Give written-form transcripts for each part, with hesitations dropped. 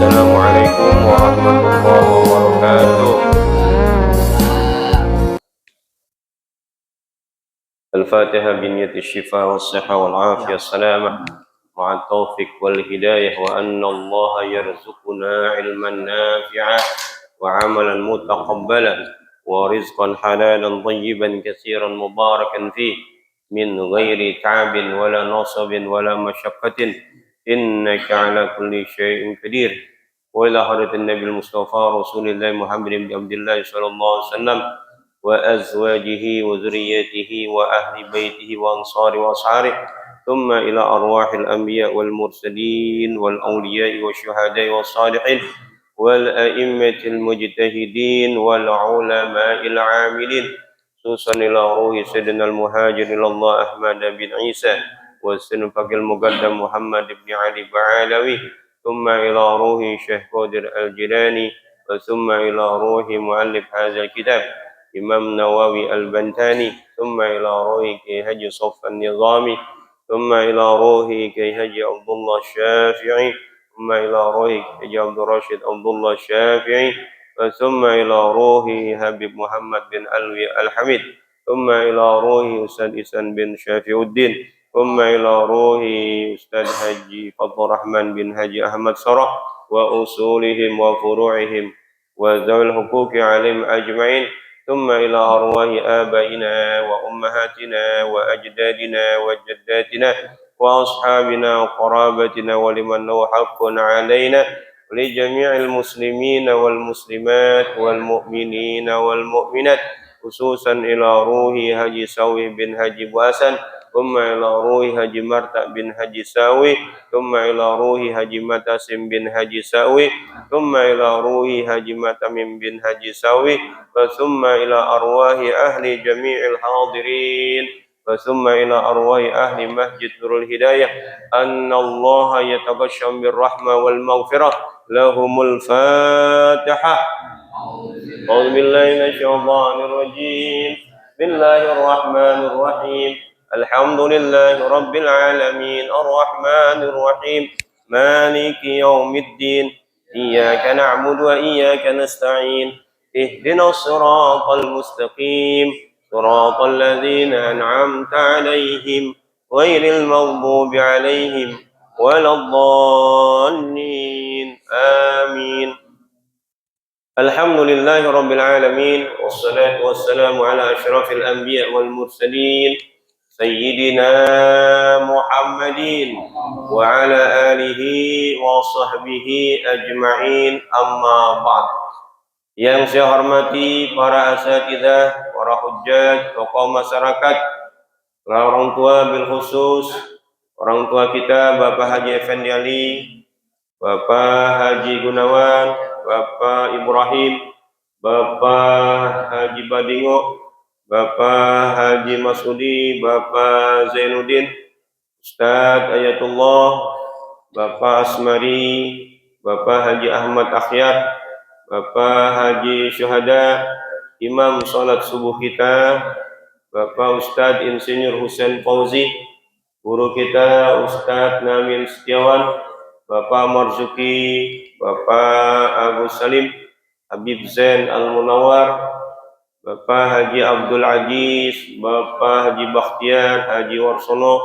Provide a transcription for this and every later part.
Assalamualaikum warahmatullahi wabarakatuh. الفاتحة بنية الشفاء والصحة والعافية السلامة مع التوفيق والهداية وأن الله يرزقنا علما نافعا وعملا متقبلا ورزقا حلالا طيبا كثيرا مباركا فيه من غير تعب ولا نصب ولا مشقة إنك على كل شيء قدير. وإلى حضرة النبي المصطفى رسول الله محمد بن عبد الله صلى الله عليه وسلم وأزواجه وذريته وأهل بيته وأنصاره وأصحابه ثم إلى أرواح الأنبياء والمرسلين والأولياء والشهداء والصالحين والأئمة المجتهدين والعلماء العاملين خصوصا إلى روح سيدنا المهاجر إلى الله أحمد بن عيسى والسنفق المقدم محمد بن علي بعلوي ثم إلى روح شيخ قادر الجيلاني ثم إلى روح مؤلف هذا الكتاب إمام نووي البنتاني ثم إلى روح كي هجي صف النظامي ثم إلى روح كي هجي عبد الله الشافعي ثم إلى روح كي عبد الراشد عبد الله الشافعي ثم إلى روح حبيب محمد بن علوي الحميد ثم إلى روح أستاذ إسان بن شافع الدين ثم إلى روح أستاذ حجي فضل الرحمن بن حجي أحمد صرح وأصولهم وفروعهم وذوي الحقوق عليهم أجمعين ثم إلى أرواح آبائنا وأمهاتنا وأجدادنا وجداتنا وأصحابنا وقرابتنا ولمن له حق علينا ولجميع المسلمين والمسلمات والمؤمنين والمؤمنات خصوصا إلى روح حجي سوي بن حجي بواسن ثم إلى روح حجي مرتع بن حجي ساوي ثم إلى روح حجي متاسم بن حجي ساوي ثم إلى روح حجي متمم بن حجي ساوي ثم إلى أرواح أهل جميع الحاضرين ثم إلى أرواح أهل مسجد نور الهداية أن الله يتبشم بالرحمة والمغفرة لهم الفاتحة. أعوذ بالله من الشيطان الرجيم بسم الله الرحمن الرحيم الحمد لله رب العالمين الرحمن الرحيم مالك يوم الدين إياك نعبد وإياك نستعين اهدنا الصراط المستقيم صراط الذين أنعمت عليهم غير المغضوب عليهم ولا الضالين آمين. الحمد لله رب العالمين والصلاة والسلام على أشرف الأنبياء والمرسلين سيدنا محمد وعلى آله وصحبه أجمعين أما بعد. Yang saya hormati para asatidzah, para hujjaj, tokoh masyarakat, orang tua bil khusus, orang tua kita Bapak Haji Effendi Ali, Bapak Haji Gunawan, Bapak Ibrahim, Bapak Haji Badingo, Bapak Haji Masudi, Bapak Zainuddin, Ustadz Ayatullah, Bapak Asmari, Bapak Haji Ahmad Akhyar, Bapak Haji Syuhada, Imam Salat Subuh kita, Bapak Ustadz Insinyur Husain Fauzi, guru kita Ustadz Namin Setiawan, Bapak Marzuki, Bapak Agus Salim, Habib Zain Al-Munawar, Bapak Haji Abdul Aziz, Bapak Haji Bakhtiar, Haji Warsono,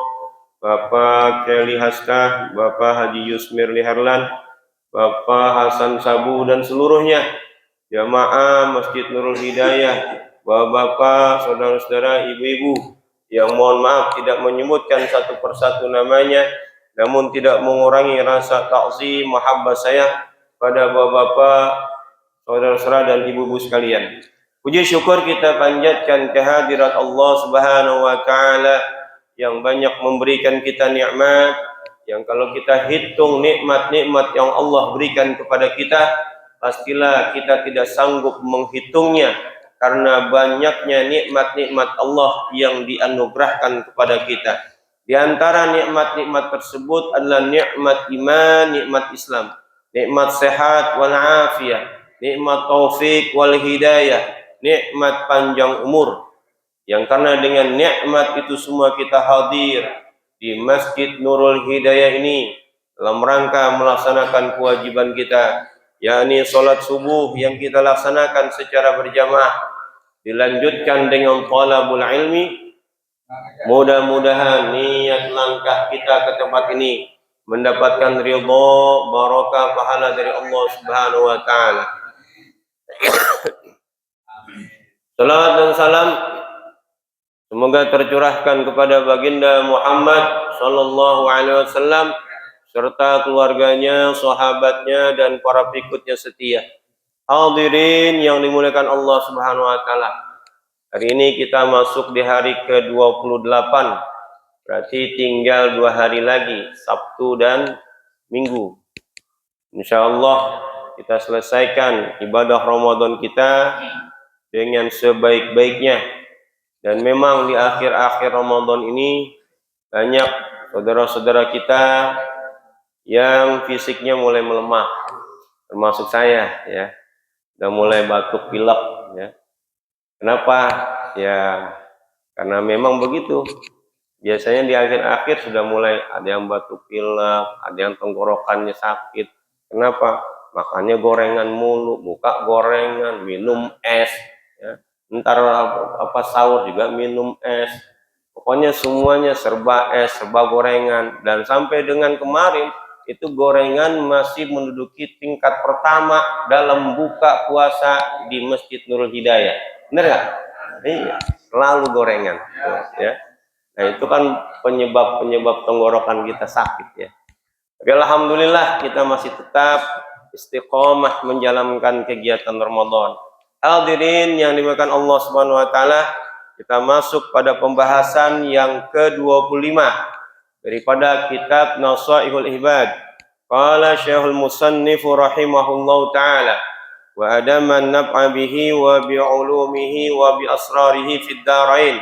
Bapak Kelly Haska, Bapak Haji Yusmir Liharlan, Bapak Hasan Sabu dan seluruhnya jamaah Masjid Nurul Hidayah, bapak-bapak, saudara-saudara, ibu-ibu yang mohon maaf tidak menyebutkan satu persatu namanya, namun tidak mengurangi rasa takzim mahabbah saya pada bapak-bapak, saudara-saudara dan ibu-ibu sekalian. Puji syukur kita panjatkan kehadirat Allah Subhanahu wa taala yang banyak memberikan kita nikmat, yang kalau kita hitung nikmat-nikmat yang Allah berikan kepada kita, pastilah kita tidak sanggup menghitungnya karena banyaknya nikmat-nikmat Allah yang dianugerahkan kepada kita. Di antara nikmat-nikmat tersebut adalah nikmat iman, nikmat Islam, nikmat sehat wal afiyah, nikmat taufik wal hidayah, nikmat panjang umur. Yang karena dengan nikmat itu semua kita hadir di Masjid Nurul Hidayah ini dalam rangka melaksanakan kewajiban kita, yakni salat subuh yang kita laksanakan secara berjamaah, dilanjutkan dengan talabul ilmi. Mudah-mudahan niat langkah kita ke tempat ini mendapatkan ridha, barakah, pahala dari Allah Subhanahu wa taala. Salawat dan salam semoga tercurahkan kepada baginda Muhammad sallallahu alaihi wasallam serta keluarganya, sahabatnya dan para pengikutnya setia. Hadirin yang dimuliakan Allah Subhanahu wa taala. Hari ini kita masuk di hari ke-28. Berarti tinggal 2 hari lagi, Sabtu dan Minggu. Insyaallah kita selesaikan ibadah Ramadan kita dengan sebaik-baiknya. Dan memang di akhir-akhir Ramadan ini banyak saudara-saudara kita yang fisiknya mulai melemah, termasuk saya ya. Udah mulai batuk pilek ya. Kenapa? Ya karena memang begitu. Biasanya di akhir-akhir sudah mulai ada yang batuk pilek, ada yang tenggorokannya sakit. Kenapa? Makannya gorengan mulu, buka gorengan, minum es ya. Ntar apa sahur juga minum es. Pokoknya semuanya serba es, serba gorengan. Dan sampai dengan kemarin itu gorengan masih menduduki tingkat pertama dalam buka puasa di Masjid Nurul Hidayah. Benar nggak? Iya, selalu gorengan ya. Nah itu kan penyebab tenggorokan kita sakit ya. Tapi alhamdulillah kita masih tetap istiqomah menjalankan kegiatan Ramadan. Hadirin yang dimuliakan Allah Subhanahu wa taala, kita masuk pada pembahasan yang ke-25 daripada kitab Nasaihul Ibad. Qala Syekhul Musannif rahimahullahu taala wa adaman naf'a bihi wa bi ulumihi wa bi asrarihi fid darain.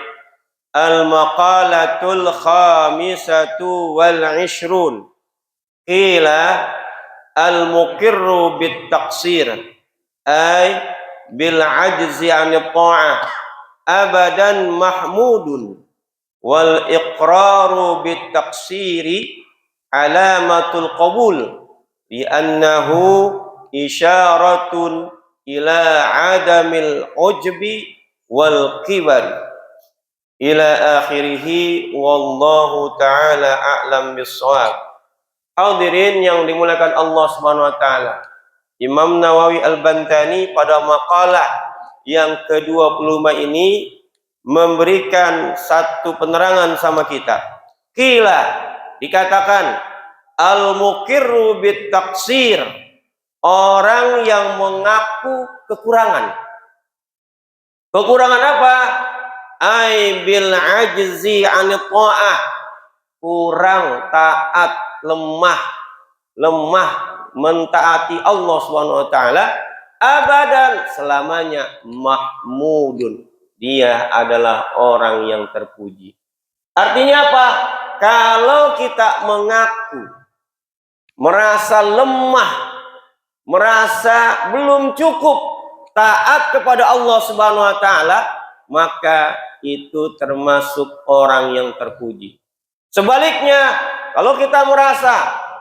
Al-maqalatul khamisatu wal 'ishrun. Qila al-muqirru bit taqsir ay bil ajzi 'anil ta'ah abadan mahmudun wal iqraru bit taqsiri alamatul qabul li annahu isyaratun ila adamil ujbi wal kibar ila akhirih wallahu ta'ala a'lam bis-shawab. Hadirin yang dimuliakan Allah Subhanahu wa taala, Imam Nawawi Al-Bantani pada makalah yang ke-25 ini memberikan satu penerangan sama kita. Qila, dikatakan al-muqirru bit taqsir, orang yang mengaku kekurangan. Kekurangan apa? Ai bil ajzi 'anil ta'ah, kurang taat, lemah mentaati Allah Subhanahu wa taala, abadan selamanya mahmudun, dia adalah orang yang terpuji. Artinya apa? Kalau kita mengaku merasa lemah merasa belum cukup taat kepada Allah Subhanahu wa taala, maka itu termasuk orang yang terpuji. Sebaliknya, kalau kita merasa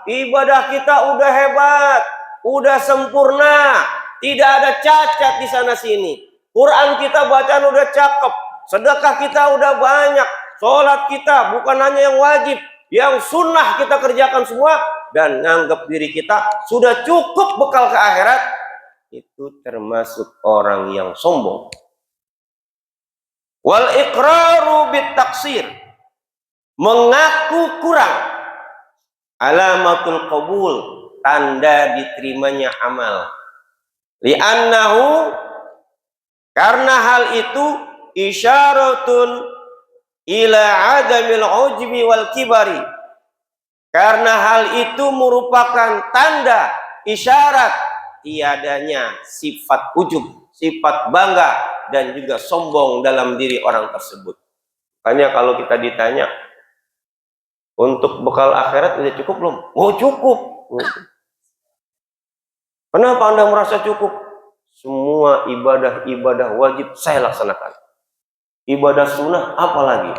ibadah kita udah hebat, udah sempurna, tidak ada cacat di sana sini, Quran kita bacaan udah cakep, sedekah kita udah banyak, sholat kita bukan hanya yang wajib, yang sunnah kita kerjakan semua, dan nganggap diri kita sudah cukup bekal ke akhirat, itu termasuk orang yang sombong. Wal iqraru bit taksir, mengaku kurang, alamatul qabul, tanda diterimanya amal. Li'annahu, karena hal itu isyaratun ila adamil ujbi wal kibari, karena hal itu merupakan tanda isyarat tiadanya sifat ujub, sifat bangga, dan juga sombong dalam diri orang tersebut. Makanya kalau kita ditanya, untuk bekal akhirat udah cukup belum? Oh cukup. Kenapa Anda merasa cukup? Semua ibadah-ibadah wajib saya laksanakan. Ibadah sunnah apalagi?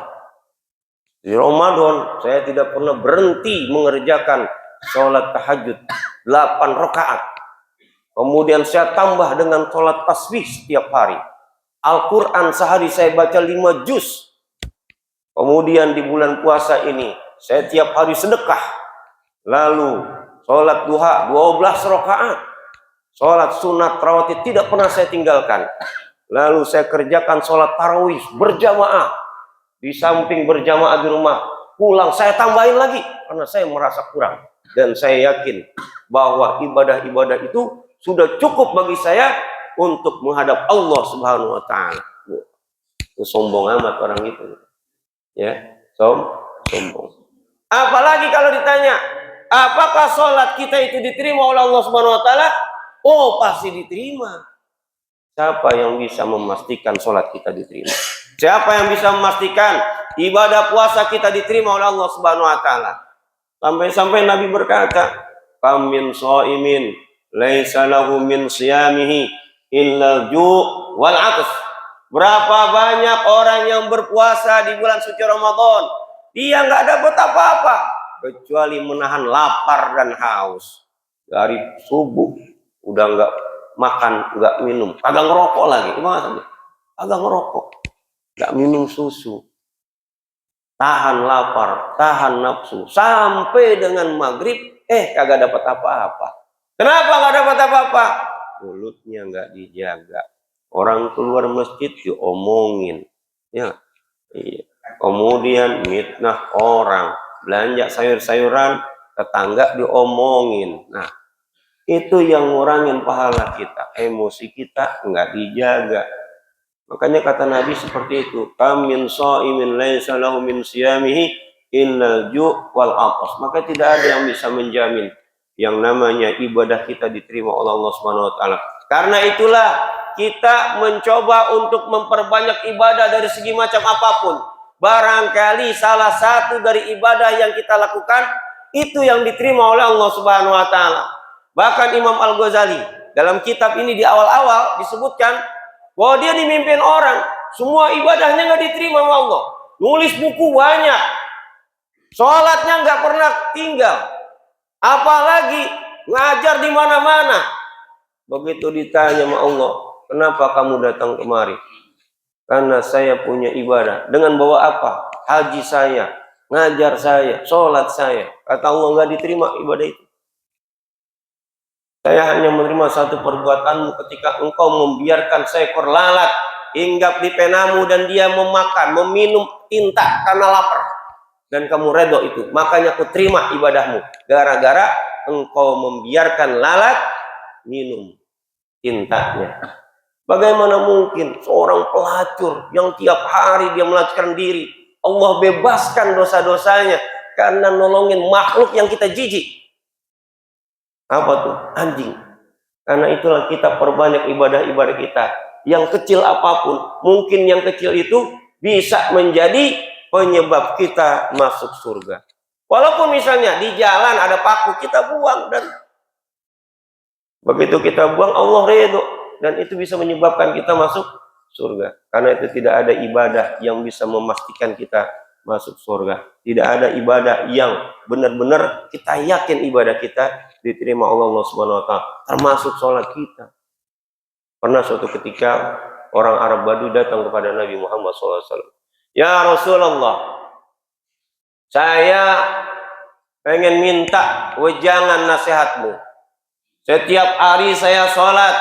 Di Ramadan saya tidak pernah berhenti mengerjakan sholat tahajud 8 rakaat. Kemudian saya tambah dengan sholat tasbih setiap hari. Al-Quran sehari saya baca 5 juz. Kemudian di bulan puasa ini saya tiap hari sedekah. Lalu sholat duha 12 rakaat. Sholat sunat rawatib tidak pernah saya tinggalkan. Lalu saya kerjakan sholat tarawih berjamaah. Di samping berjamaah di rumah, pulang saya tambahin lagi karena saya merasa kurang. Dan saya yakin bahwa ibadah-ibadah itu sudah cukup bagi saya untuk menghadap Allah Subhanahu wa taala. Itu sombong amat orang itu. Ya, sombong. Apalagi kalau ditanya, apakah sholat kita itu diterima oleh Allah Subhanahu wa taala? Oh, pasti diterima. Siapa yang bisa memastikan sholat kita diterima? Siapa yang bisa memastikan ibadah puasa kita diterima oleh Allah Subhanahu wa taala? Sampai-sampai Nabi berkata, "Kam min shaimin laisa lahu min siyamihi illa ju' wal 'atas." Berapa banyak orang yang berpuasa di bulan suci Ramadan, dia nggak dapat apa-apa kecuali menahan lapar dan haus. Dari subuh udah nggak makan, nggak minum, kagak ngerokok lagi, gimana? Kagak ngerokok, nggak minum susu, tahan lapar, tahan nafsu, sampai dengan maghrib, kagak dapat apa-apa. Kenapa nggak dapat apa-apa? Mulutnya nggak dijaga. Orang keluar masjid diomongin, ya. Iya. Kemudian mitnah orang, belanja sayur-sayuran, tetangga diomongin. Nah, itu yang ngurangin pahala kita, emosi kita nggak dijaga. Makanya kata Nabi seperti itu, kam min shaimin laisa lahu min siyamihi illal ju' wal 'atas. Maka tidak ada yang bisa menjamin yang namanya ibadah kita diterima oleh Allah Subhanahu wa taala. Karena itulah kita mencoba untuk memperbanyak ibadah dari segi macam apapun. Barangkali salah satu dari ibadah yang kita lakukan itu yang diterima oleh Allah Subhanahu wa taala. Bahkan Imam Al-Ghazali dalam kitab ini di awal-awal disebutkan bahwa dia dimimpin orang, semua ibadahnya nggak diterima oleh Allah. Nulis buku banyak, sholatnya nggak pernah tinggal, apalagi ngajar di mana-mana. Begitu ditanya sama Allah, kenapa kamu datang kemari? Karena saya punya ibadah. Dengan bawa apa? Haji saya, ngajar saya, sholat saya. Kata Allah, nggak diterima ibadah itu. Saya hanya menerima satu perbuatanmu ketika engkau membiarkan seekor lalat hinggap di penamu dan dia memakan, meminum tinta karena lapar. Dan kamu redho itu. Makanya aku terima ibadahmu. Gara-gara engkau membiarkan lalat minum tintanya. Bagaimana mungkin seorang pelacur yang tiap hari dia melacurkan diri, Allah bebaskan dosa-dosanya karena nolongin makhluk yang kita jijik. Apa tuh? Anjing. Karena itulah kita perbanyak ibadah-ibadah kita. Yang kecil apapun, mungkin yang kecil itu bisa menjadi penyebab kita masuk surga. Walaupun misalnya di jalan ada paku, kita buang dan Begitu kita buang, Allah ridho, dan itu bisa menyebabkan kita masuk surga. Karena itu tidak ada ibadah yang bisa memastikan kita masuk surga. Tidak ada ibadah yang benar-benar kita yakin ibadah kita diterima Allah Subhanahu wa taala, termasuk sholat kita. Pernah suatu ketika orang Arab Badu datang kepada Nabi Muhammad SAW. Ya Rasulullah, saya pengen minta wejangan nasihatmu. Setiap hari saya sholat,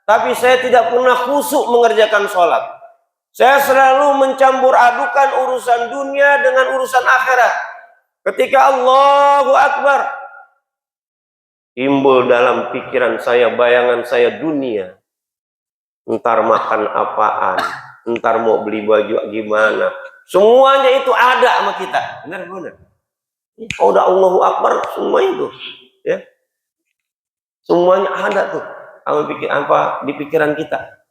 tapi saya tidak pernah khusyuk mengerjakan sholat. Saya selalu mencampur adukan urusan dunia dengan urusan akhirat. Ketika Allahu Akbar, timbul dalam pikiran saya, bayangan saya dunia. Entar makan apaan, entar mau beli baju gimana. Semuanya itu ada sama kita. Benar-benar. Oh, udah Allahu Akbar, semua itu. Ya. Semuanya ada tuh. Apa di pikiran kita.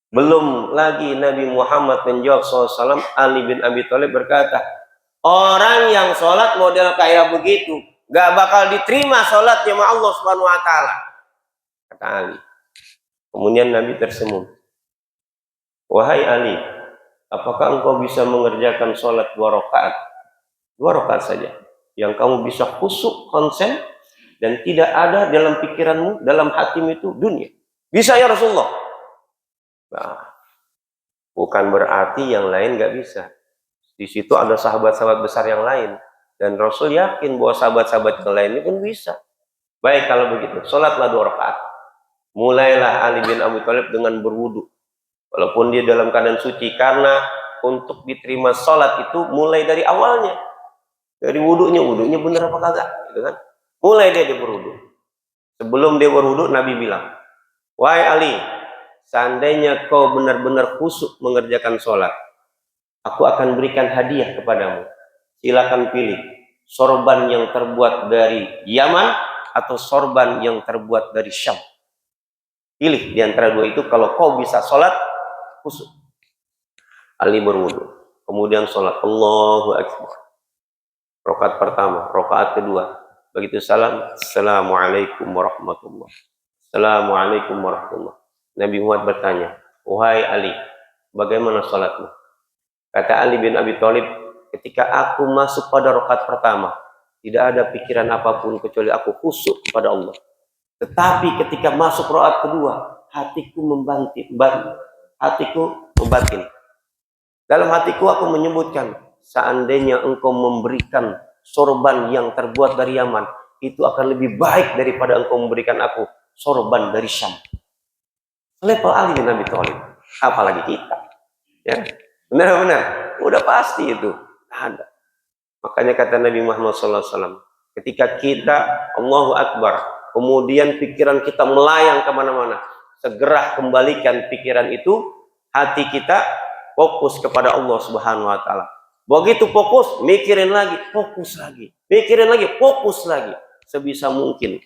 Belum lagi Nabi Muhammad menjawab SAW, Ali bin Abi Thalib berkata, orang yang sholat model kayak begitu, gak bakal diterima sholatnya sama Allah Subhanahu wa taala. Kata Ali. Kemudian Nabi tersenyum. Wahai Ali, apakah engkau bisa mengerjakan sholat 2 rakaat? 2 rakaat saja. Yang kamu bisa khusyuk, konsen, dan tidak ada dalam pikiranmu, dalam hatimu itu dunia. Bisa ya Rasulullah? Nah, bukan berarti yang lain nggak bisa. Di situ ada sahabat-sahabat besar yang lain. Dan Rasul yakin bahwa sahabat-sahabat yang lain ini pun bisa. Baik kalau begitu, sholatlah 2 rakaat. Mulailah Ali bin Abi Thalib dengan berwudu. Walaupun dia dalam keadaan suci. Karena untuk diterima sholat itu mulai dari awalnya. Dari wudunya benar apa kagak? Gitu kan? Mulai dia berwudu. Sebelum dia berwudu, Nabi bilang, wahai Ali, seandainya kau benar-benar khusyuk mengerjakan sholat, aku akan berikan hadiah kepadamu. Silakan pilih sorban yang terbuat dari Yaman atau sorban yang terbuat dari Syam. Pilih di antara dua itu kalau kau bisa sholat khusyuk. Ali berwudu, kemudian sholat Allahu Akbar. Rakaat pertama, rakaat kedua. Begitu salam, Assalamualaikum warahmatullah. Assalamualaikum warahmatullah. Nabi Muhammad bertanya, wahai Ali, bagaimana sholatmu? Kata Ali bin Abi Thalib, ketika aku masuk pada rakaat pertama, tidak ada pikiran apapun kecuali aku khusyuk kepada Allah. Tetapi ketika masuk rakaat kedua, hatiku membatin. Dalam hatiku aku menyebutkan, seandainya engkau memberikan sorban yang terbuat dari Yaman, itu akan lebih baik daripada engkau memberikan aku sorban dari Syam. Level Ali bin Abi Thalib, apalagi kita. Ya, benar-benar, udah pasti itu ada. Makanya kata Nabi Muhammad SAW, ketika kita Allahu Akbar, kemudian pikiran kita melayang kemana-mana, segera kembalikan pikiran itu, hati kita fokus kepada Allah Subhanahu wa taala. Begitu fokus, mikirin lagi, fokus lagi. Mikirin lagi, fokus lagi. Sebisa mungkin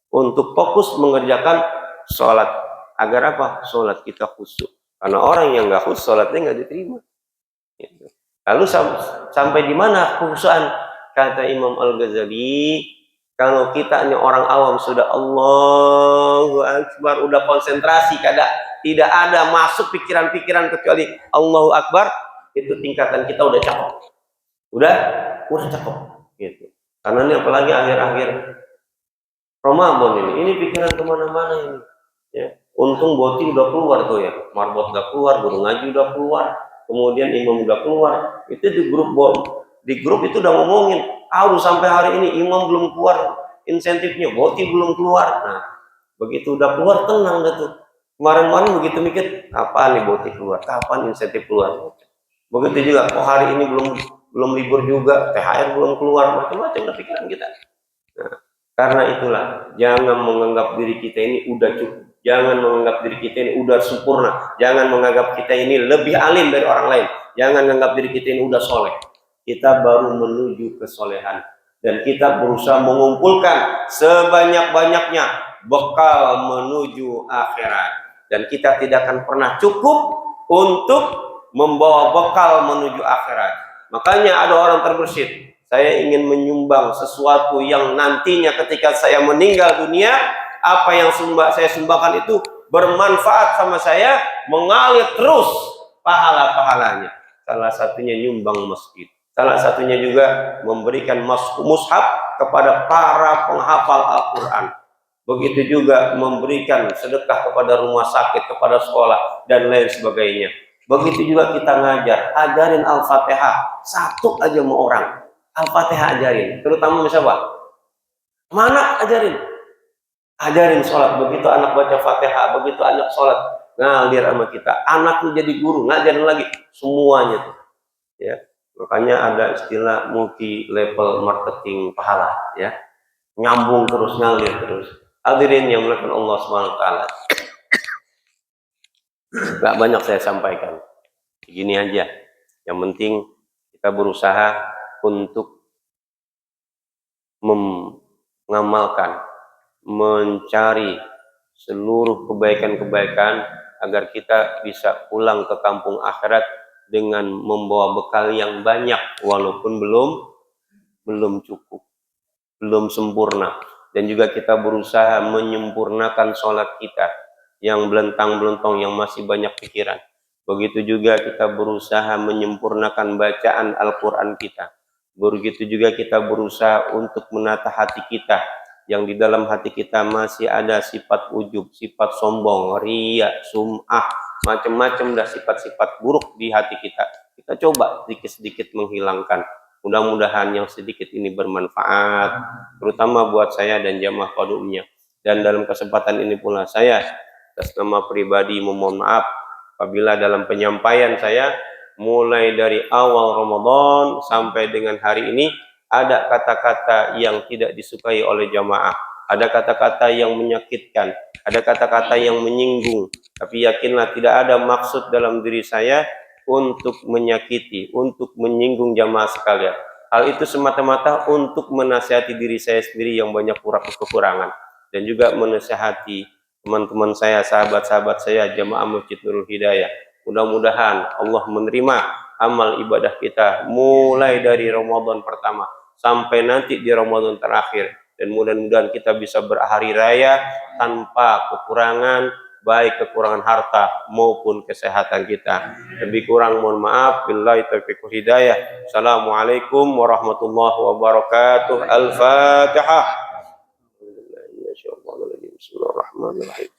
untuk fokus mengerjakan sholat. Agar apa? Sholat kita khusyuk. Karena orang yang nggak khusyuk, sholatnya nggak diterima. Lalu sampai di mana kekhusyukan? Kata Imam Al-Ghazali, kalau kita ini orang awam sudah Allahu Akbar, udah konsentrasi, tidak ada masuk pikiran-pikiran kecuali Allahu Akbar, itu tingkatan kita udah cakep. Udah cakep gitu. Karena ini apalagi akhir-akhir Ramadan ini pikiran kemana-mana ini. Ya. Untung boti udah keluar tuh ya, marbot udah keluar, guru ngaji udah keluar, kemudian imam udah keluar. Itu di grup itu udah ngomongin, sampai hari ini imam belum keluar insentifnya, boti belum keluar. Nah, begitu udah keluar tenang dah tuh. Kemarin-kemarin begitu mikir, kapan nih boti keluar, kapan insentif keluar. Begitu juga, hari ini belum libur juga, THR belum keluar, macam-macam udah pikiran kita. Nah, karena itulah, jangan menganggap diri kita ini udah cukup, jangan menganggap diri kita ini udah sempurna, jangan menganggap kita ini lebih alim dari orang lain, jangan menganggap diri kita ini udah soleh. Kita baru menuju kesolehan, dan kita berusaha mengumpulkan sebanyak-banyaknya bekal menuju akhirat, dan kita tidak akan pernah cukup untuk membawa bekal menuju akhirat. Makanya ada orang terbersit, Saya ingin menyumbang sesuatu yang nantinya ketika saya meninggal dunia, apa yang saya sumbangkan itu bermanfaat sama saya, mengalir terus pahala-pahalanya. Salah satunya nyumbang masjid. Salah satunya juga memberikan mushaf kepada para penghafal Al-Quran. Begitu juga memberikan sedekah kepada rumah sakit, kepada sekolah, dan lain sebagainya. Begitu juga kita ngajar, ajarin Al-Fatihah. Satu aja mau orang. Al-Fatihah ajarin. Terutama siapa? Mana ajarin? Ajarin sholat. Begitu anak baca Fatihah, begitu anak sholat, ngalir sama kita. Anak tuh jadi guru, ngajarin lagi. Semuanya tuh. Ya. Makanya ada istilah multi level marketing pahala, ya. Nyambung terus, ngalir terus. Hadirin yang melakukan Allah SWT. Gak banyak saya sampaikan. Begini aja. Yang penting kita berusaha untuk mengamalkan, mencari seluruh kebaikan-kebaikan agar kita bisa pulang ke kampung akhirat dengan membawa bekal yang banyak, walaupun belum cukup, belum sempurna. Dan juga kita berusaha menyempurnakan sholat kita yang belentang-belentong, yang masih banyak pikiran. Begitu juga kita berusaha menyempurnakan bacaan Al-Quran kita. Begitu juga kita berusaha untuk menata hati kita, yang di dalam hati kita masih ada sifat ujub, sifat sombong, riya, sum'ah, macam-macam dah sifat-sifat buruk di hati kita. Kita coba sedikit-sedikit menghilangkan. Mudah-mudahan yang sedikit ini bermanfaat, terutama buat saya dan jamaah pada umumnya. Dan dalam kesempatan ini pula saya atas nama pribadi memohon maaf apabila dalam penyampaian saya mulai dari awal Ramadan sampai dengan hari ini ada kata-kata yang tidak disukai oleh jamaah, ada kata-kata yang menyakitkan, ada kata-kata yang menyinggung. Tapi yakinlah tidak ada maksud dalam diri saya untuk menyakiti, untuk menyinggung jamaah sekalian. Hal itu semata-mata untuk menasihati diri saya sendiri yang banyak kekurangan, dan juga menasihati teman-teman saya, sahabat-sahabat saya, jamaah Masjid Nurul Hidayah. Mudah-mudahan Allah menerima amal ibadah kita mulai dari Ramadan pertama sampai nanti di Ramadan terakhir, dan mudah-mudahan kita bisa berhari raya tanpa kekurangan, baik kekurangan harta maupun kesehatan kita. Lebih kurang mohon maaf. Billahi taufiq wal hidayah. Assalamualaikum warahmatullahi wabarakatuh. Al-Fatihah. Bismillahirrahmanirrahim.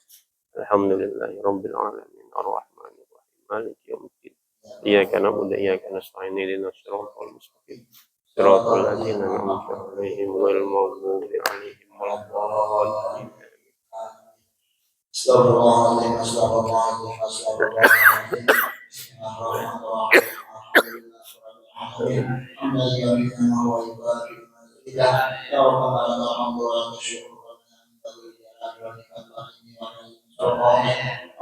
Alhamdulillahi rabbil alamin. Ar-Rahmanir Rahim. Maliki yaumiddin. Iyyaka na'budu wa iyyaka nasta'in. Ihdinas siratal mustaqim. Siratal ladzina an'amta 'alaihim ghairil maghdubi 'alaihim waladdallin. Astagfirullahaladzim, astagfirullahaladzim, astagfirullahaladzim.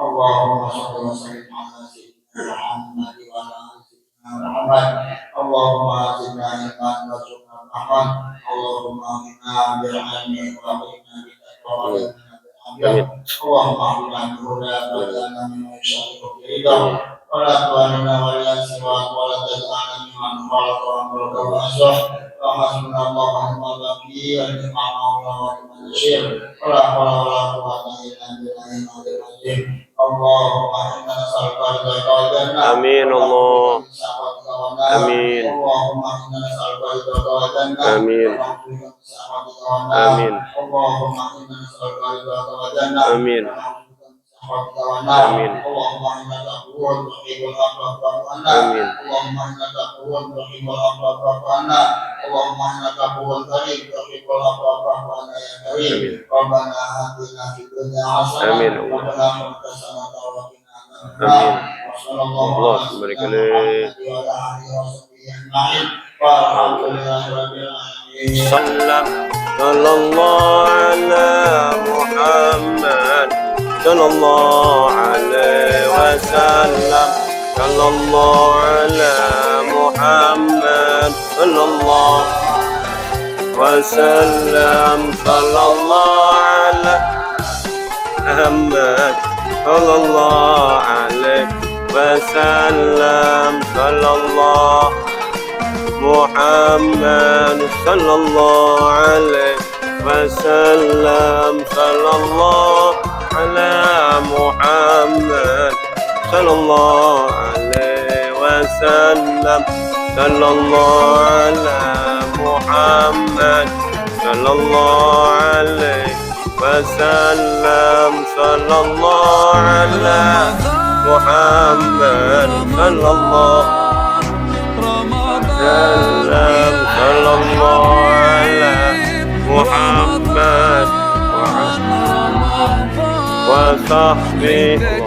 Allahumma shalli wa sallim ala sayyidina Muhammad wa ala ali sayyidina Muhammad. Allahumma zidna ilman warzuqna rahman. Allahumma inna bi'ilmi wa inna bi'taqwa. اللهم اعطنا الهدى واجعلنا ممن يشاء رضاه ولا تؤمنا ولا سواك ولا تجعلنا ممن خالق امرك واسواه وحسبنا الله ونعم الوكيل ونعم المولى ونعم النصير ولا حول ولا قوه الا بالله العلي العظيم. اللهم انا نسالك رضاك والجنه. امين الله. امين. اللهم انا نسالك رضاك والجنه. امين. امين. اللهم انا نسالك رضاك والجنه. امين. آمين. اللهم انك عفو تحب العفو فاعف عنا. آمين. اللهم انك عفو تحب العفو فاعف عنا. اللهم انك عفو كريم تحب العفو فاعف عنا يا كريم. ربنا آتنا في الدنيا حسنة وفي الآخرة حسنة وقنا عذاب النار. وصلى الله على سيدنا محمد وعلى آله وصحبه أجمعين والحمد لله رب العالمين. صلى الله على محمد صلى الله عليه وسلم. صلى الله على محمد صلى الله وسلم. صلى الله على محمد صلى الله عليه وسلم. صلى الله محمد صلى الله عليه وسلم صلى الله على محمد صلى الله عليه وسلم صلى الله على محمد صلى الله عليه وسلم صلى الله على محمد صلى الله وسلم صلى الله على محمد وصحبه